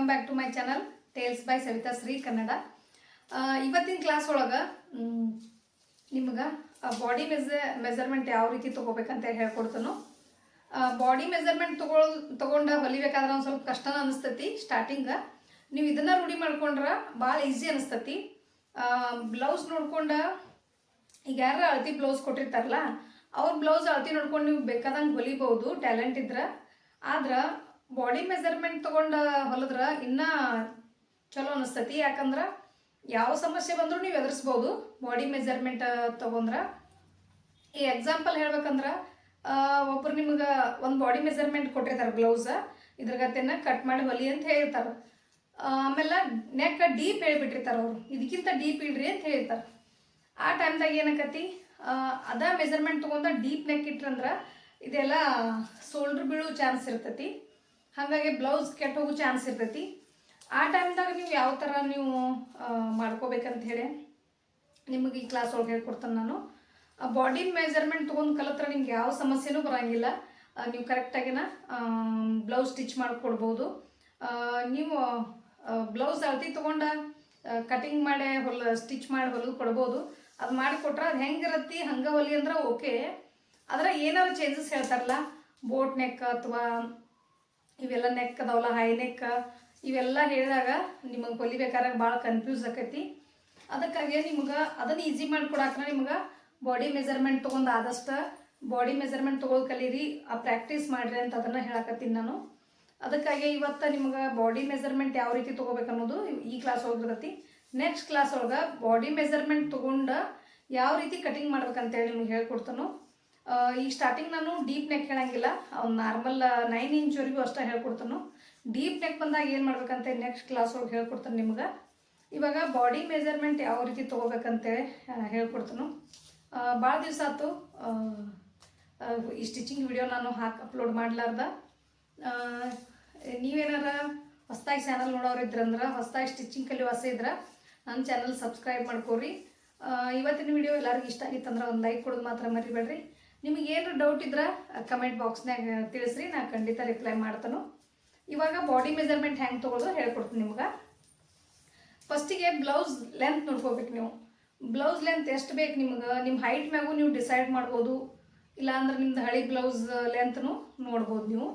Welcome back to my channel tales by Savitha Shri Kannada. ಇವತ್ತಿನ class ಒಳಗೆ ನಿಮ್ಗೆ ಬಾಡಿ ಮೆಜರ್ಮೆಂಟ್ ಯಾವ ರೀತಿ ತೊಗೋಬೇಕಂತ ಹೇಳ್ಕೊಡ್ತಾನು. ಬಾಡಿ ಮೆಜರ್ಮೆಂಟ್ ತೊಗೊಂಡು ಹೊಲಿಬೇಕಾದ್ರೆ ಒಂದು ಸ್ವಲ್ಪ ಕಷ್ಟನ ಅನಿಸ್ತೈತಿ ಸ್ಟಾರ್ಟಿಂಗ. ನೀವು ಇದನ್ನು ರೂಢಿ ಮಾಡ್ಕೊಂಡ್ರೆ ಭಾಳ ಈಸಿ ಅನಿಸ್ತೈತಿ. ಬ್ಲೌಸ್ ನೋಡ್ಕೊಂಡು ಈಗ ಯಾರು ಅಳತಿ ಬ್ಲೌಸ್ ಕೊಟ್ಟಿರ್ತಾರಲ್ಲ ಅವ್ರ ಬ್ಲೌಸ್ ಅಳತಿ ನೋಡ್ಕೊಂಡು ನೀವು ಬೇಕಾದಂಗೆ ಹೊಲಿಬೋದು ಟ್ಯಾಲೆಂಟ್ ಇದ್ರೆ. ಆದ್ರೆ ಬಾಡಿ ಮೆಜರ್ಮೆಂಟ್ ತೊಗೊಂಡು ಹೊಲಿದ್ರೆ ಇನ್ನೂ ಚಲೋ ಅನಿಸ್ತೈತಿ. ಯಾಕಂದ್ರೆ ಯಾವ ಸಮಸ್ಯೆ ಬಂದರೂ ನೀವು ಎದುರಿಸ್ಬೋದು ಬಾಡಿ ಮೆಜರ್ಮೆಂಟ್ ತೊಗೊಂಡ್ರೆ. ಈ ಎಕ್ಸಾಂಪಲ್ ಹೇಳ್ಬೇಕಂದ್ರೆ ಒಬ್ರು ನಿಮ್ಗೆ ಒಂದು ಬಾಡಿ ಮೆಜರ್ಮೆಂಟ್ ಕೊಟ್ಟಿರ್ತಾರೆ ಬ್ಲೌಸ, ಇದ್ರಗತೆನ ಕಟ್ ಮಾಡಿ ಹೊಲಿ ಅಂತ ಹೇಳಿರ್ತಾರೆ. ಆಮೇಲೆ ನೆಕ್ ಡೀಪ್ ಹೇಳಿಬಿಟ್ಟಿರ್ತಾರೆ ಅವರು, ಇದಕ್ಕಿಂತ ಡೀಪ್ ಇಡ್ರಿ ಅಂತ ಹೇಳಿರ್ತಾರೆ. ಆ ಟೈಮ್ದಾಗ ಏನಕ್ಕತಿ ಅದ ಮೆಜರ್ಮೆಂಟ್ ತೊಗೊಂಡ ಡೀಪ್ ನೆಕ್ ಇಟ್ರಂದ್ರೆ ಇದೆಲ್ಲ ಶೋಲ್ಡ್ರ್ ಬೀಳೋ ಚಾನ್ಸ್ ಇರ್ತೈತಿ. ಹಾಗಾಗಿ ಬ್ಲೌಸ್ ಕೆಟ್ಟ ಹೋಗೋ ಚಾನ್ಸ್ ಇರ್ತೈತಿ. ಆ ಟೈಮ್ದಾಗ ನೀವು ಯಾವ ಥರ ನೀವು ಮಾಡ್ಕೋಬೇಕಂತ ಹೇಳಿ ನಿಮಗೆ ಈ ಕ್ಲಾಸ್ ಒಳಗೆ ಹೇಳ್ಕೊಡ್ತಾನೆ ನಾನು. ಬಾಡಿ ಮೆಜರ್ಮೆಂಟ್ ತೊಗೊಂಡು ಕಲಿತ್ರೆ ನಿಮ್ಗೆ ಯಾವ ಸಮಸ್ಯೆನೂ ಬರೋಂಗಿಲ್ಲ. ನೀವು ಕರೆಕ್ಟಾಗಿನ ಬ್ಲೌಸ್ ಸ್ಟಿಚ್ ಮಾಡಿಕೊಡ್ಬೋದು. ನೀವು ಬ್ಲೌಸ್ ಅಳತಿ ತೊಗೊಂಡು ಕಟಿಂಗ್ ಮಾಡಿ ಸ್ಟಿಚ್ ಮಾಡಿ ಹೊಲಿದು ಕೊಡ್ಬೋದು. ಅದು ಮಾಡಿಕೊಟ್ರೆ ಅದು ಹೆಂಗಿರತ್ತಿ ಹಂಗೆ ಹೊಲಿ ಅಂದ್ರೆ ಓಕೆ. ಆದರೆ ಏನಾದ್ರು ಚೇಂಜಸ್ ಹೇಳ್ತಾರಲ್ಲ, ಬೋಟ್ ನೆಕ್ ಅಥವಾ ಇವೆಲ್ಲ ನೆಕ್ ಅದಾವಲ್ಲ, ಹೈ ನೆಕ್, ಇವೆಲ್ಲ ಹೇಳಿದಾಗ ನಿಮಗೆ ಹೊಲಿಬೇಕಾದ್ರೆ ಭಾಳ ಕನ್ಫ್ಯೂಸ್ ಆಕೈತಿ. ಅದಕ್ಕಾಗಿ ನಿಮ್ಗೆ ಅದನ್ನು ಈಸಿ ಮಾಡಿಕೊಡಾಕ್ರೆ ನಿಮ್ಗೆ ಬಾಡಿ ಮೆಜರ್ಮೆಂಟ್ ತೊಗೊಂಡು ಆದಷ್ಟು ಬಾಡಿ ಮೆಜರ್ಮೆಂಟ್ ತೊಗೊಂಡು ಕಲೀರಿ, ಆ ಪ್ರಾಕ್ಟೀಸ್ ಮಾಡಿರಿ ಅಂತ ಅದನ್ನು ಹೇಳಕತ್ತೀನಿ ನಾನು. ಅದಕ್ಕಾಗಿ ಇವತ್ತು ನಿಮ್ಗೆ ಬಾಡಿ ಮೆಜರ್ಮೆಂಟ್ ಯಾವ ರೀತಿ ತೊಗೋಬೇಕು ಅನ್ನೋದು ಈ ಕ್ಲಾಸ್ ಒಳಗಿರ್ತೈತಿ. ನೆಕ್ಸ್ಟ್ ಕ್ಲಾಸ್ ಒಳಗೆ ಬಾಡಿ ಮೆಜರ್ಮೆಂಟ್ ತೊಗೊಂಡು ಯಾವ ರೀತಿ ಕಟಿಂಗ್ ಮಾಡ್ಬೇಕಂತೇಳಿ ನಿಮ್ಗೆ ಹೇಳ್ಕೊಡ್ತಾನು. ಈ ಸ್ಟಾರ್ಟಿಂಗ್ ನಾನು ಡೀಪ್ ನೆಕ್ ಹೇಳಂಗಿಲ್ಲ, ಅವ್ನು ನಾರ್ಮಲ್ 9 ಇಂಚ್ವರೆಗೂ ಅಷ್ಟೇ ಹೇಳ್ಕೊಡ್ತಾನು. ಡೀಪ್ ನೆಕ್ ಬಂದಾಗ ಏನು ಮಾಡ್ಬೇಕಂತ ನೆಕ್ಸ್ಟ್ ಕ್ಲಾಸ್ ಒಳಗೆ ಹೇಳ್ಕೊಡ್ತಾನೆ ನಿಮ್ಗೆ. ಇವಾಗ ಬಾಡಿ ಮೆಜರ್ಮೆಂಟ್ ಯಾವ ರೀತಿ ತೊಗೋಬೇಕಂತೇಳಿ ಹೇಳ್ಕೊಡ್ತಾನು. ಭಾಳ ದಿವಸ ಆಯ್ತು ಈ ಸ್ಟಿಚಿಂಗ್ ವಿಡಿಯೋ ನಾನು ಅಪ್ಲೋಡ್ ಮಾಡಲಾರ್ದ. ನೀವೇನಾರ ಹೊಸದಾಗಿ ಚಾನಲ್ ನೋಡೋರಿದ್ರಂದ್ರೆ, ಹೊಸದಾಗಿ ಸ್ಟಿಚಿಂಗ್ ಕಲಿವಾಸ ಇದ್ರೆ ನನ್ನ ಚಾನಲ್ ಸಬ್ಸ್ಕ್ರೈಬ್ ಮಾಡ್ಕೊರಿ. ಇವತ್ತಿನ ವಿಡಿಯೋ ಎಲ್ಲರಿಗೂ ಇಷ್ಟ ಆಗಿತ್ತಂದ್ರೆ ಒಂದು ಲೈಕ್ ಕೊಡೋದು ಮಾತ್ರ ಮರಿಬೇಡ್ರಿ. ನಿಮಗೆ ಏನಾರು ಡೌಟ್ ಇದ್ರೆ ಕಮೆಂಟ್ ಬಾಕ್ಸ್ನಾಗ ತಿಳಿಸ್ರಿ, ನಾನು ಖಂಡಿತ ರಿಪ್ಲೈ ಮಾಡ್ತಾನು. ಇವಾಗ ಬಾಡಿ ಮೆಜರ್ಮೆಂಟ್ ಹೆಂಗೆ ತೊಗೊಳ್ಳೋದು ಹೇಳ್ಕೊಡ್ತೀನಿ ನಿಮ್ಗೆ. ಫಸ್ಟಿಗೆ ಬ್ಲೌಸ್ ಲೆಂತ್ ನೋಡ್ಕೋಬೇಕು ನೀವು. ಬ್ಲೌಸ್ ಲೆಂತ್ ಎಷ್ಟು ಬೇಕು ನಿಮ್ಗೆ, ನಿಮ್ಮ ಹೈಟ್ ಮ್ಯಾಗೂ ನೀವು ಡಿಸೈಡ್ ಮಾಡ್ಬೋದು. ಇಲ್ಲಾಂದ್ರೆ ನಿಮ್ದು ಹಳಿ ಬ್ಲೌಸ್ ಲೆಂತ್ನು ನೋಡ್ಬೋದು ನೀವು.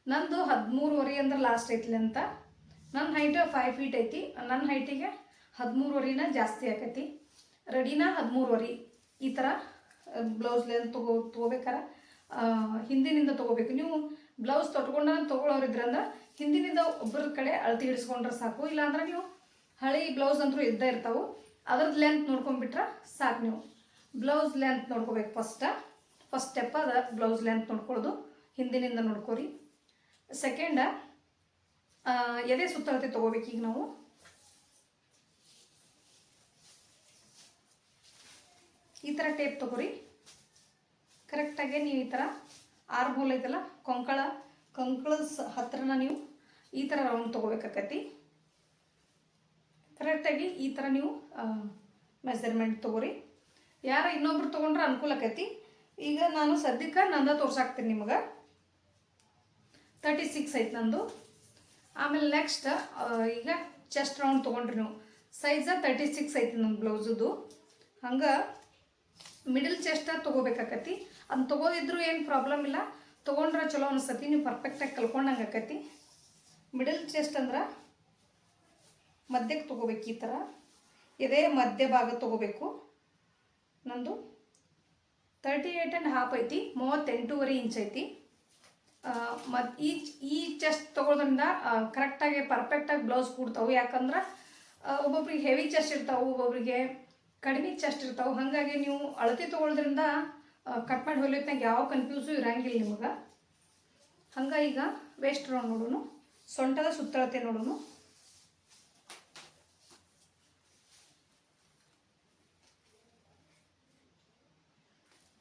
ನಂದು 13.5 ಅಂದ್ರೆ ಲಾಸ್ಟ್ ಐತಿ ಲೆಂತ. ನನ್ನ ಹೈಟ್ 5 ಫೀಟ್ ಐತಿ. ನನ್ನ ಹೈಟಿಗೆ 13.5 ಜಾಸ್ತಿ ಆಕೈತಿ. ರೆಡಿನ 13.5 ಈ ಥರ ಬ್ಲೌಸ್ ಲೆಂತ್ ತೊಗೋಬೇಕಾರೆ ಹಿಂದಿನಿಂದ ತೊಗೋಬೇಕು. ನೀವು ಬ್ಲೌಸ್ ತೊಗೊಳೋರಿದ್ರಂದ್ರೆ ಹಿಂದಿನಿಂದ ಒಬ್ಬರ ಕಡೆ ಅಳತಿ ಹಿಡಿಸ್ಕೊಂಡ್ರೆ ಸಾಕು. ಇಲ್ಲಾಂದ್ರೆ ನೀವು ಹಳಿ ಬ್ಲೌಸ್ ಅಂತೂ ಇದ್ದೇ ಇರ್ತಾವೆ, ಅದ್ರದ್ದು ಲೆಂತ್ ನೋಡ್ಕೊಂಡ್ಬಿಟ್ರೆ ಸಾಕು. ನೀವು ಬ್ಲೌಸ್ ಲೆಂತ್ ನೋಡ್ಕೋಬೇಕು. ಫಸ್ಟ್ ಸ್ಟೆಪ್ ಅದ ಬ್ಲೌಸ್ ಲೆಂತ್ ನೋಡ್ಕೊಳ್ಳೋದು, ಹಿಂದಿನಿಂದ ನೋಡ್ಕೊರಿ. ಸೆಕೆಂಡ ಎದೆ ಸುತ್ತಳತೆ ತೊಗೋಬೇಕು. ಈಗ ನಾವು ಈ ಥರ ಟೇಪ್ ತೊಗೊರಿ. ಕರೆಕ್ಟಾಗಿ ನೀವು ಈ ಥರ ಆರ್ಮ್ ಹೋಲ್ ಐತಲ್ಲ, ಕಂಕಳದ ಹತ್ರನ ನೀವು ಈ ಥರ ರೌಂಡ್ ತೊಗೋಬೇಕಾಕತಿ. ಕರೆಕ್ಟಾಗಿ ಈ ಥರ ನೀವು ಮೆಜರ್ಮೆಂಟ್ ತೊಗೊರಿ. ಯಾರ ಇನ್ನೊಬ್ರು ತೊಗೊಂಡ್ರೆ ಅನುಕೂಲ ಆಕೈತಿ. ಈಗ ನಾನು ಸದ್ಯಕ್ಕೆ ನಂದ ತೋರ್ಸಾಕ್ತೀನಿ ನಿಮ್ಗೆ. 36 ಐತೆ ನಂದು. ಆಮೇಲೆ ನೆಕ್ಸ್ಟ್ ಈಗ ಚೆಸ್ಟ್ ರೌಂಡ್ ತೊಗೊಂಡ್ರಿ ನೀವು, ಸೈಜ 36 ಐತಿ ನನ್ನ ಬ್ಲೌಸದು. ಹಂಗೆ ಮಿಡಲ್ ಚೆಸ್ಟ್ ತೊಗೋಬೇಕಾಕತಿ. ಅದನ್ನ ತೊಗೋದಿದ್ರು ಏನು ಪ್ರಾಬ್ಲಮ್ ಇಲ್ಲ, ತೊಗೊಂಡ್ರೆ ಚಲೋ ಅನಿಸ್ತತಿ. ನೀವು ಪರ್ಫೆಕ್ಟಾಗಿ ಕಲ್ಕೊಂಡಂಗೆ ಆಕತಿ. ಮಿಡಲ್ ಚೆಸ್ಟ್ ಅಂದ್ರೆ ಮಧ್ಯಕ್ಕೆ ತೊಗೋಬೇಕು. ಈ ಥರ ಇದೇ ಮಧ್ಯ ಭಾಗ ತೊಗೋಬೇಕು. ನಂದು 38.5 ಐತಿ, 38.5 ಇಂಚ್ ಐತಿ. ಮತ್ತು ಈ ಚೆಸ್ಟ್ ತೊಗೊಳೋದ್ರಿಂದ ಕರೆಕ್ಟಾಗಿ ಪರ್ಫೆಕ್ಟಾಗಿ ಬ್ಲೌಸ್ ಕೂಡ್ತಾವೆ. ಯಾಕಂದ್ರೆ ಒಬ್ಬೊಬ್ರಿಗೆ ಹೆವಿ ಚೆಸ್ಟ್ ಇರ್ತಾವೆ, ಒಬ್ಬೊಬ್ರಿಗೆ ಕಡಿಮೆ ಚೆಸ್ಟ್ ಇರ್ತಾವೆ. ಹಾಗಾಗಿ ನೀವು ಅಳತೆ ತೊಗೊಳೋದ್ರಿಂದ ಕಟ್ ಮಾಡಿ ಹೊಲಿಯೋದ್ನಾಗ ಯಾವ ಕನ್ಫ್ಯೂಸು ಇರೋಂಗಿಲ್ಲ ನಿಮಗೆ. ಹಂಗೆ ಈಗ ವೇಸ್ಟ್ ರೌಂಡ್ ನೋಡೋಣ, ಸೊಂಟದ ಸುತ್ತಳತೆ ನೋಡೋಣ.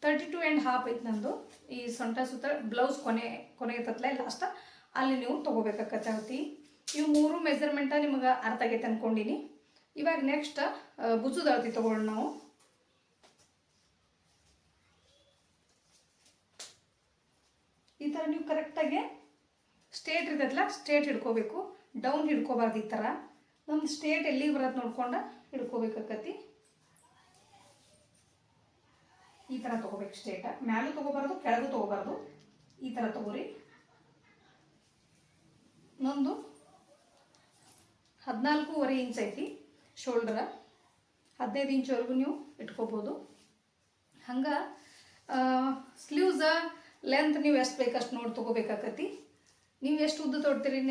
$32.5 ಐತಿ ನಂದು. ಈ ಸೊಂಟ ಸುತ್ತ ಬ್ಲೌಸ್ ಕೊನೆ ಇರ್ತಲ್ಲ ಲಾಸ್ಟ್, ಅಲ್ಲಿ ನೀವು ತೊಗೋಬೇಕಾಗತ್ತೆ. ಇವು 3 ಮೆಜರ್ಮೆಂಟ ನಿಮಗೆ ಅರ್ಥ ಆಗೈತೆ ಅಂದ್ಕೊಂಡಿನಿ. ಇವಾಗ ನೆಕ್ಸ್ಟ್ ಭುಜದ ಅಳತೆ ತೊಗೊಳ್ಳೋಣ ನಾವು. ಈ ಥರ ನೀವು ಕರೆಕ್ಟಾಗಿ ಸ್ಟ್ರೇಟ್ ಇರ್ತೈತಲ್ಲ, ಸ್ಟ್ರೇಟ್ ಹಿಡ್ಕೋಬೇಕು. ಡೌನ್ ಹಿಡ್ಕೋಬಾರ್ದು. ಈ ಥರ ನಮ್ಮ ಸ್ಟೇಟ್ ಎಲ್ಲಿಗೆ ಬರೋದು ನೋಡ್ಕೊಂಡು ಹಿಡ್ಕೋಬೇಕಾಕತಿ. ಈ ಥರ ತೊಗೋಬೇಕು. ಸ್ಟೇಟ ಮ್ಯಾಲೂ ತೊಗೋಬಾರ್ದು, ಕೆಳಗೂ ತೊಗೋಬಾರ್ದು. ಈ ಥರ ತೊಗೋರಿ. ಇನ್ನೊಂದು 14.5 ಇಂಚ್ ಐತಿ ಶೋಲ್ಡರ. 15 ಇಂಚ್ವರೆಗೂ ನೀವು ಇಟ್ಕೋಬೋದು. ಹಂಗೆ ಸ್ಲೀವ್ಸ ಲೆಂತ್ ನೀವು ಎಷ್ಟು ಬೇಕಷ್ಟು ನೋಡಿ ತೊಗೋಬೇಕಾಕತಿ. ನೀವು ಎಷ್ಟು ಉದ್ದ ತೊಡ್ತೀರಿ,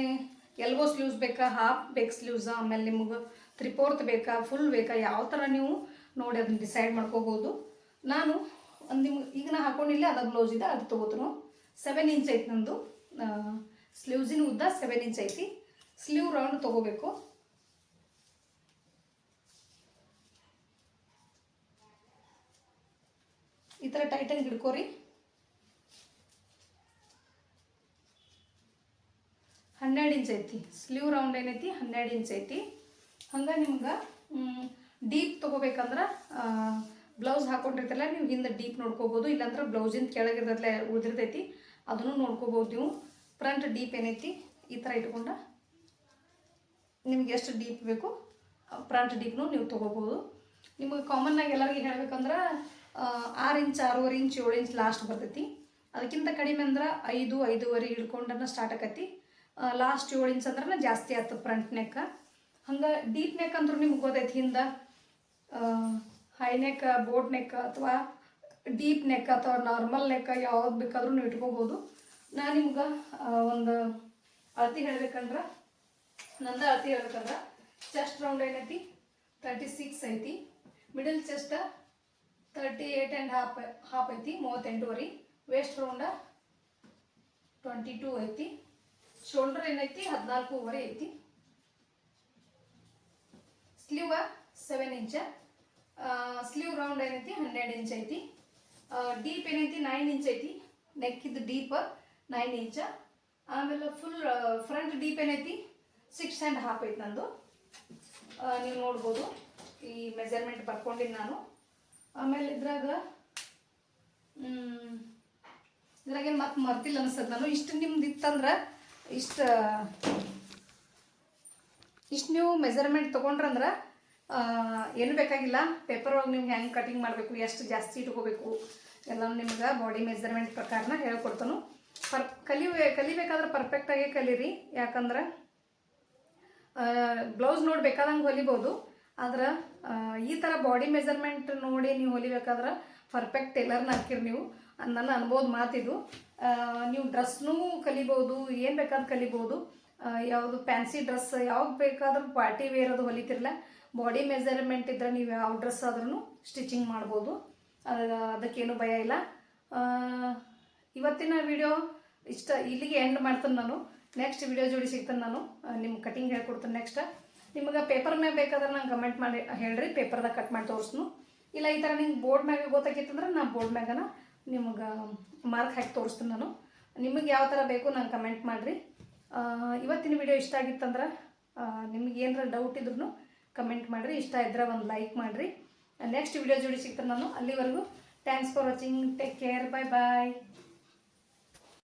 ಎಲ್ಬೋ ಸ್ಲೀವ್ಸ್ ಬೇಕಾ, ಹಾಫ್ ಬೇಕು ಸ್ಲೀವ್ಸ, ಆಮೇಲೆ ನಿಮಗೆ 3/4 ಬೇಕಾ, ಫುಲ್ ಬೇಕಾ, ಯಾವ ಥರ ನೀವು ನೋಡಿ ಅದನ್ನು ಡಿಸೈಡ್ ಮಾಡ್ಕೋಬೋದು. ನಾನು ನಿಮ್ಗೆ ಈಗ ನಾ ಹಾಕೊಂಡಿಲ್ಲ, ಅದು ಬ್ಲೌಸ್ ಇದೆ, ಅದು ತೊಗೋತೀನಿ. 7 ಇಂಚ್ ಐತಿ ನಂದು ಸ್ಲೀವ್ಸಿನ ಉದ್ದ. 7 ಇಂಚ್ ಐತಿ. ಸ್ಲೀವ್ ರೌಂಡ್ ತೊಗೋಬೇಕು. ಈ ಥರ ಟೈಟಾಗಿ ಹಿಡ್ಕೋರಿ. 12 ಇಂಚ್ ಐತಿ ಸ್ಲೀವ್ ರೌಂಡ್. ಏನೈತಿ 12 ಇಂಚ್ ಐತಿ. ಹಂಗೆ ನಿಮ್ಗೆ ಡೀಪ್ ತೊಗೋಬೇಕಂದ್ರೆ ಬ್ಲೌಸ್ ಹಾಕೊಂಡಿರ್ತಲ್ಲ, ನೀವು ಹಿಂದೆ ಡೀಪ್ ನೋಡ್ಕೋಬೋದು. ಇಲ್ಲಾಂದ್ರೆ ಬ್ಲೌಸಿಂದ ಕೆಳಗಿರ್ತೈತಲ್ಲ ಉಳಿದಿರ್ತೈತಿ, ಅದನ್ನು ನೋಡ್ಕೋಬೋದು ನೀವು. ಫ್ರಂಟ್ ಡೀಪ್ ಏನೈತಿ ಈ ಥರ ಇಟ್ಕೊಂಡು ನಿಮ್ಗೆ ಎಷ್ಟು ಡೀಪ್ ಬೇಕು ಫ್ರಂಟ್ ಡೀಪ್ನು ನೀವು ತೊಗೋಬೋದು. ನಿಮಗೆ ಕಾಮನ್ನಾಗಿ ಎಲ್ಲರಿಗೆ ಹೇಳ್ಬೇಕಂದ್ರೆ 6 ಇಂಚ್, 6.5 ಇಂಚ್, 7 ಇಂಚ್ ಲಾಸ್ಟ್ ಬರ್ತೈತಿ. ಅದಕ್ಕಿಂತ ಕಡಿಮೆ ಅಂದ್ರೆ 5, 5.5 ಹಿಡ್ಕೊಂಡನ್ನ ಸ್ಟಾರ್ಟ್ ಆಕತಿ. ಲಾಸ್ಟ್ 7 ಇಂಚ್ ಅಂದ್ರೆ ಜಾಸ್ತಿ ಆಗ್ತದೆ ಫ್ರಂಟ್ ನೆಕ್. ಹಂಗೆ ಡೀಪ್ ನೆಕ್ ಅಂದ್ರೂ ನಿಮ್ಗೆ ಗೊತ್ತೈತಿ. ಹಿಂದೆ ಹೈ ನೆಕ್, ಬೋಟ್ ನೆಕ್ ಅಥವಾ ಡೀಪ್ ನೆಕ್ ಅಥವಾ ನಾರ್ಮಲ್ ನೆಕ್ ಯಾವ್ದು ಬೇಕಾದ್ರೂ ನೀವು ಇಟ್ಕೋಬೋದು. ನಾನು ನಿಮ್ಗೆ ಒಂದು ಅಳತಿ ಹೇಳ್ಬೇಕಂದ್ರೆ, ನಂದು ಅಳತಿ ಹೇಳ್ಬೇಕಂದ್ರೆ ಚೆಸ್ಟ್ ರೌಂಡ್ ಏನೈತಿ 36 ಐತಿ. ಮಿಡಲ್ ಚೆಸ್ಟ್ 38.5 ಐತಿ, 38.5. ವೇಸ್ಟ್ ರೌಂಡ 22 ಐತಿ. ಶೋಲ್ಡರ್ ಏನೈತಿ 14.5 ಐತಿ. ಸ್ಲೀವ್ 7 ಇಂಚ. ಸ್ಲೀವ್ ರೌಂಡ್ ಏನೈತಿ 12 ಇಂಚ್ ಐತಿ. ಡೀಪ್ ಏನೈತಿ 9 ಇಂಚ್ ಐತಿ. ನೆಕ್ಕಿದ್ದು ಡೀಪ್ 9 ಇಂಚ. ಆಮೇಲೆ ಫುಲ್ ಫ್ರಂಟ್ ಡೀಪ್ ಏನೈತಿ 6.5 ಐತಿ ನಂದು. ನೀವು ನೋಡ್ಬೋದು, ಈ ಮೆಜರ್ಮೆಂಟ್ ಬರ್ಕೊಂಡಿನಿ ನಾನು. ಆಮೇಲೆ ಇದ್ರಾಗೇನು ಮತ್ತೆ ಮರ್ತಿಲ್ಲ ಅನ್ಸತ್ತೆ ನಾನು. ಇಷ್ಟು ನಿಮ್ದು ಇತ್ತಂದ್ರೆ ಇಷ್ಟು ನೀವು ಮೆಜರ್ಮೆಂಟ್ ತೊಗೊಂಡ್ರಂದ್ರೆ ಏನು ಬೇಕಾಗಿಲ್ಲ. ಪೇಪರ್ ಒಳಗೆ ನಿಮ್ಗೆ ಹೆಂಗೆ ಕಟಿಂಗ್ ಮಾಡಬೇಕು, ಎಷ್ಟು ಜಾಸ್ತಿ ಇಟ್ಕೋಬೇಕು ಎಲ್ಲ ನಿಮ್ಗೆ ಬಾಡಿ ಮೆಜರ್ಮೆಂಟ್ ಪ್ರಕಾರನ ಹೇಳ್ಕೊಡ್ತಾನು. ಕಲಿಬೇಕಾದ್ರೆ ಪರ್ಫೆಕ್ಟಾಗಿ ಕಲೀರಿ. ಯಾಕಂದ್ರೆ ಬ್ಲೌಸ್ ನೋಡಿ ಬೇಕಾದಂಗೆ ಹೊಲಿಬೋದು. ಆದ್ರೆ ಈ ಥರ ಬಾಡಿ ಮೆಜರ್ಮೆಂಟ್ ನೋಡಿ ನೀವು ಹೊಲಿಬೇಕಾದ್ರೆ ಪರ್ಫೆಕ್ಟ್ ಟೇಲರ್ನ ಹಾಕಿರಿ ನೀವು. ನನ್ನ ಅನ್ಬೋದು ಮಾತಿದು. ನೀವು ಡ್ರೆಸ್ನೂ ಕಲಿಬೋದು, ಏನು ಬೇಕಾದ್ರೂ ಕಲಿಬೋದು. ಯಾವುದು ಫ್ಯಾನ್ಸಿ ಡ್ರೆಸ್ ಯಾವ್ದು ಬೇಕಾದ್ರೂ ಪಾರ್ಟಿ ವೇರ್ ಅದು ಹೊಲಿತಿರಲ್ಲ, ಬಾಡಿ ಮೆಜರ್ಮೆಂಟ್ ಇದ್ದರೆ ನೀವು ಯಾವ ಡ್ರೆಸ್ ಆದ್ರೂ ಸ್ಟಿಚಿಂಗ್ ಮಾಡ್ಬೋದು. ಅದಕ್ಕೇನು ಭಯ ಇಲ್ಲ. ಇವತ್ತಿನ ವಿಡಿಯೋ ಇಲ್ಲಿಗೆ ಎಂಡ್ ಮಾಡ್ತೀನಿ ನಾನು. ನೆಕ್ಸ್ಟ್ ವಿಡಿಯೋ ಜೋಡಿ ಸಿಗ್ತಾನೆ ನಾನು. ನಿಮ್ಗೆ ಕಟಿಂಗ್ ಹೇಳ್ಕೊಡ್ತೀನಿ ನೆಕ್ಸ್ಟ್. ನಿಮಗೆ ಪೇಪರ್ ಮ್ಯಾಗ ಬೇಕಾದ್ರೆ ನಂಗೆ ಕಮೆಂಟ್ ಮಾಡಿ ಹೇಳ್ರಿ, ಪೇಪರ್ದಾಗ ಕಟ್ ಮಾಡಿ ತೋರಿಸ್ನು. ಇಲ್ಲ ಈ ಥರ ನಿಮ್ಗೆ ಬೋರ್ಡ್ ಮ್ಯಾಗ ಗೊತ್ತಾಗಿತ್ತಂದ್ರೆ ನಾ ಬೋರ್ಡ್ ಮ್ಯಾಗನ ನಿಮ್ಗೆ ಮಾರ್ಕ್ ಹಾಕಿ ತೋರಿಸ್ತೀನಿ ನಾನು. ನಿಮಗೆ ಯಾವ ಥರ ಬೇಕು ನಂಗೆ ಕಮೆಂಟ್ ಮಾಡಿರಿ. ಇವತ್ತಿನ ವಿಡಿಯೋ ಇಷ್ಟ ಆಗಿತ್ತಂದ್ರೆ ನಿಮ್ಗೆ ಏನಾರ ಡೌಟ್ ಇದ್ರೂ ಕಮೆಂಟ್ ಮಾಡಿರಿ. ಇಷ್ಟ ಇದ್ರೆ ಒಂದು ಲೈಕ್ ಮಾಡಿರಿ. ನೆಕ್ಸ್ಟ್ ವಿಡಿಯೋ ಜೋಡಿ ಸಿಗ್ತಾನೆ ನಾನು. ಅಲ್ಲಿವರೆಗೂ thanks for watching. Take care. Bye bye.